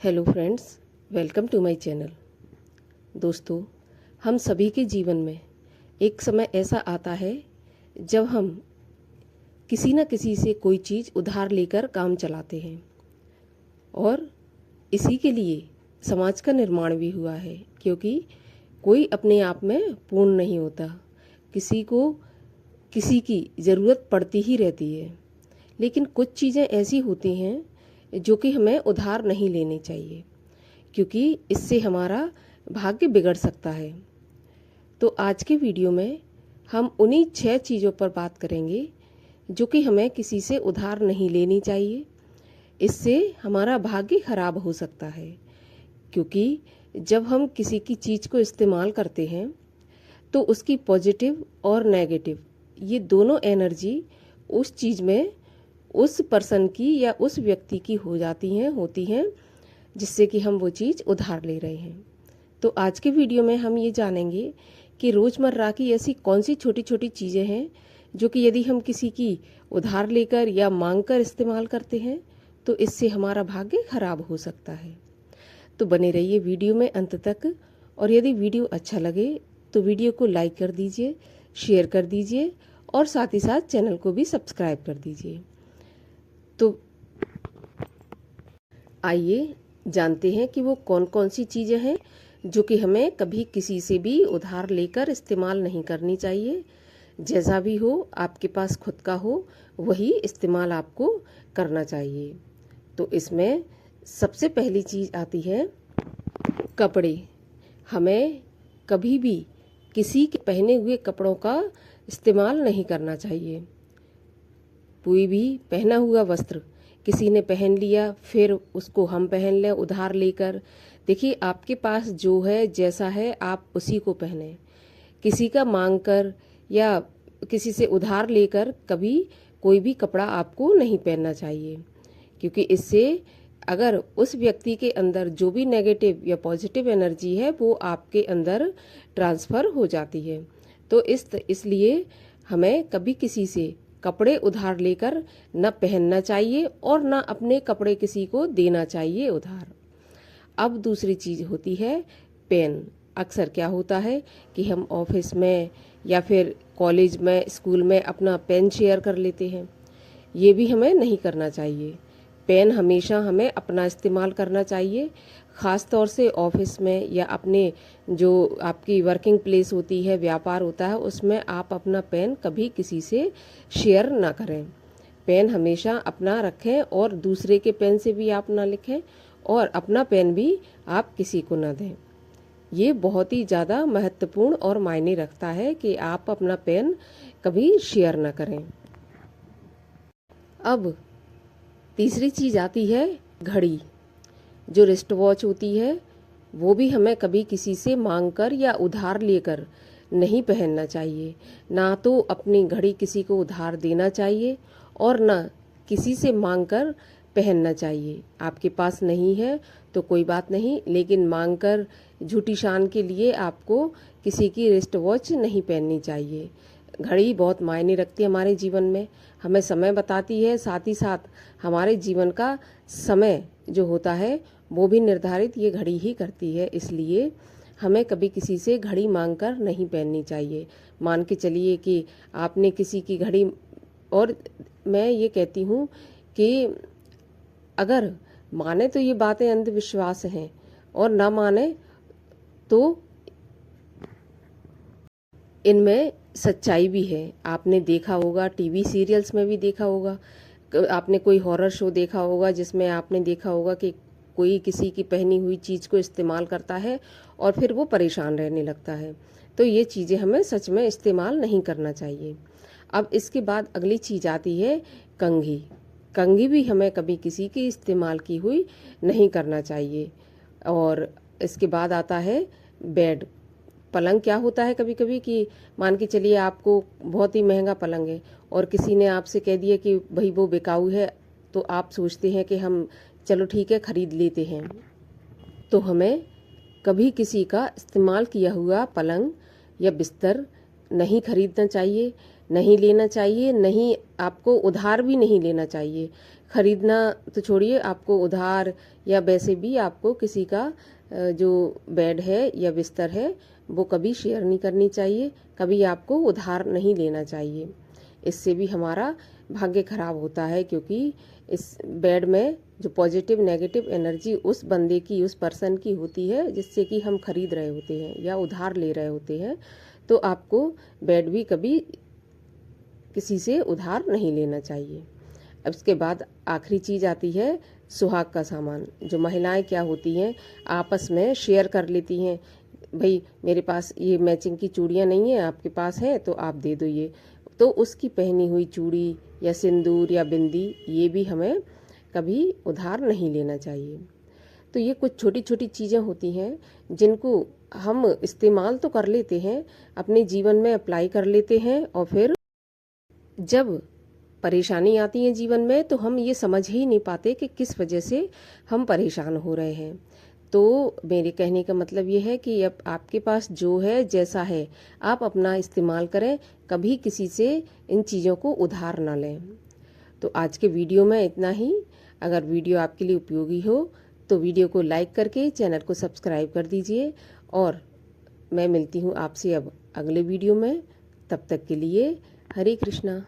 Hello friends, welcome to my channel. दोस्तों, हम सभी के जीवन में एक समय ऐसा आता है जब हम किसी न किसी से कोई चीज़ उधार लेकर काम चलाते हैं और इसी के लिए समाज का निर्माण भी हुआ है, क्योंकि कोई अपने आप में पूर्ण नहीं होता। किसी को किसी की ज़रूरत पड़ती ही रहती है, लेकिन कुछ चीज़ें ऐसी होती हैं जो कि हमें उधार नहीं लेनी चाहिए, क्योंकि इससे हमारा भाग्य बिगड़ सकता है। तो आज के वीडियो में हम उन्हीं 6 चीज़ों पर बात करेंगे जो कि हमें किसी से उधार नहीं लेनी चाहिए। इससे हमारा भाग्य खराब हो सकता है, क्योंकि जब हम किसी की चीज़ को इस्तेमाल करते हैं तो उसकी पॉजिटिव और नेगेटिव ये दोनों एनर्जी उस चीज़ में उस पर्सन की या उस व्यक्ति की होती हैं जिससे कि हम वो चीज़ उधार ले रहे हैं। तो आज के वीडियो में हम ये जानेंगे कि रोज़मर्रा की ऐसी कौन सी छोटी छोटी चीज़ें हैं जो कि यदि हम किसी की उधार लेकर या मांग कर इस्तेमाल करते हैं तो इससे हमारा भाग्य खराब हो सकता है। तो बने रहिए वीडियो में अंत तक, और यदि वीडियो अच्छा लगे तो वीडियो को लाइक कर दीजिए, शेयर कर दीजिए और साथ ही साथ चैनल को भी सब्सक्राइब कर दीजिए। तो आइए जानते हैं कि वो कौन कौन सी चीज़ें हैं जो कि हमें कभी किसी से भी उधार लेकर इस्तेमाल नहीं करनी चाहिए। जैसा भी हो, आपके पास खुद का हो वही इस्तेमाल आपको करना चाहिए। तो इसमें सबसे पहली चीज़ आती है कपड़े। हमें कभी भी किसी के पहने हुए कपड़ों का इस्तेमाल नहीं करना चाहिए। कोई भी पहना हुआ वस्त्र किसी ने पहन लिया, फिर उसको हम पहन लें उधार लेकर। देखिए, आपके पास जो है, जैसा है, आप उसी को पहने। किसी का मांग कर या किसी से उधार लेकर कभी कोई भी कपड़ा आपको नहीं पहनना चाहिए, क्योंकि इससे अगर उस व्यक्ति के अंदर जो भी नेगेटिव या पॉजिटिव एनर्जी है वो आपके अंदर ट्रांसफ़र हो जाती है। तो इसलिए हमें कभी किसी से कपड़े उधार लेकर न पहनना चाहिए और न अपने कपड़े किसी को देना चाहिए उधार। अब दूसरी चीज़ होती है पेन। अक्सर क्या होता है कि हम ऑफिस में या फिर कॉलेज में, स्कूल में अपना पेन शेयर कर लेते हैं। ये भी हमें नहीं करना चाहिए। पेन हमेशा हमें अपना इस्तेमाल करना चाहिए, ख़ास तौर से ऑफिस में या अपने जो आपकी वर्किंग प्लेस होती है, व्यापार होता है, उसमें आप अपना पेन कभी किसी से शेयर ना करें। पेन हमेशा अपना रखें और दूसरे के पेन से भी आप ना लिखें और अपना पेन भी आप किसी को ना दें। ये बहुत ही ज़्यादा महत्वपूर्ण और मायने रखता है कि आप अपना पेन कभी शेयर ना करें। अब तीसरी चीज़ आती है घड़ी। जो रिस्ट वॉच होती है वो भी हमें कभी किसी से मांग कर या उधार लेकर नहीं पहनना चाहिए। ना तो अपनी घड़ी किसी को उधार देना चाहिए और ना किसी से मांग कर पहनना चाहिए। आपके पास नहीं है तो कोई बात नहीं, लेकिन मांग कर झूठी शान के लिए आपको किसी की रिस्ट वॉच नहीं पहननी चाहिए। घड़ी बहुत मायने रखती है हमारे जीवन में, हमें समय बताती है, साथ ही साथ हमारे जीवन का समय जो होता है वो भी निर्धारित ये घड़ी ही करती है। इसलिए हमें कभी किसी से घड़ी मांगकर नहीं पहननी चाहिए। मान के चलिए कि आपने किसी की घड़ी, और मैं ये कहती हूँ कि अगर माने तो ये बातें अंधविश्वास हैं और ना माने तो इनमें सच्चाई भी है। आपने देखा होगा, टीवी सीरियल्स में भी देखा होगा, आपने कोई हॉरर शो देखा होगा जिसमें आपने देखा होगा कि कोई किसी की पहनी हुई चीज़ को इस्तेमाल करता है और फिर वो परेशान रहने लगता है। तो ये चीज़ें हमें सच में इस्तेमाल नहीं करना चाहिए। अब इसके बाद अगली चीज़ आती है कंघी। कंघी भी हमें कभी किसी की इस्तेमाल की हुई नहीं करना चाहिए। और इसके बाद आता है बेड। पलंग क्या होता है कभी कभी कि मान के चलिए आपको बहुत ही महंगा पलंग है और किसी ने आपसे कह दिया कि भाई वो बिकाऊ है, तो आप सोचते हैं कि हम चलो ठीक है खरीद लेते हैं। तो हमें कभी किसी का इस्तेमाल किया हुआ पलंग या बिस्तर नहीं खरीदना चाहिए, नहीं लेना चाहिए, नहीं आपको उधार भी नहीं लेना चाहिए। खरीदना तो छोड़िए, आपको उधार या वैसे भी आपको किसी का जो बेड है या बिस्तर है वो कभी शेयर नहीं करनी चाहिए, कभी आपको उधार नहीं लेना चाहिए। इससे भी हमारा भाग्य खराब होता है, क्योंकि इस बेड में जो पॉजिटिव नेगेटिव एनर्जी उस बंदे की, उस पर्सन की होती है जिससे कि हम खरीद रहे होते हैं या उधार ले रहे होते हैं। तो आपको बेड भी कभी किसी से उधार नहीं लेना चाहिए। अब इसके बाद आखिरी चीज़ आती है सुहाग का सामान, जो महिलाएं क्या होती हैं आपस में शेयर कर लेती हैं। भाई मेरे पास ये मैचिंग की चूड़ियाँ नहीं है, आपके पास है तो आप दे दो ये, तो उसकी पहनी हुई चूड़ी या सिंदूर या बिंदी ये भी हमें कभी उधार नहीं लेना चाहिए। तो ये कुछ छोटी छोटी चीज़ें होती हैं जिनको हम इस्तेमाल तो कर लेते हैं, अपने जीवन में अप्लाई कर लेते हैं, और फिर जब परेशानी आती है जीवन में तो हम ये समझ ही नहीं पाते कि किस वजह से हम परेशान हो रहे हैं। तो मेरे कहने का मतलब ये है कि अब आपके पास जो है जैसा है आप अपना इस्तेमाल करें, कभी किसी से इन चीज़ों को उधार ना लें। तो आज के वीडियो में इतना ही। अगर वीडियो आपके लिए उपयोगी हो तो वीडियो को लाइक करके चैनल को सब्सक्राइब कर दीजिए, और मैं मिलती हूँ आपसे अब अगले वीडियो में। तब तक के लिए हरे कृष्णा।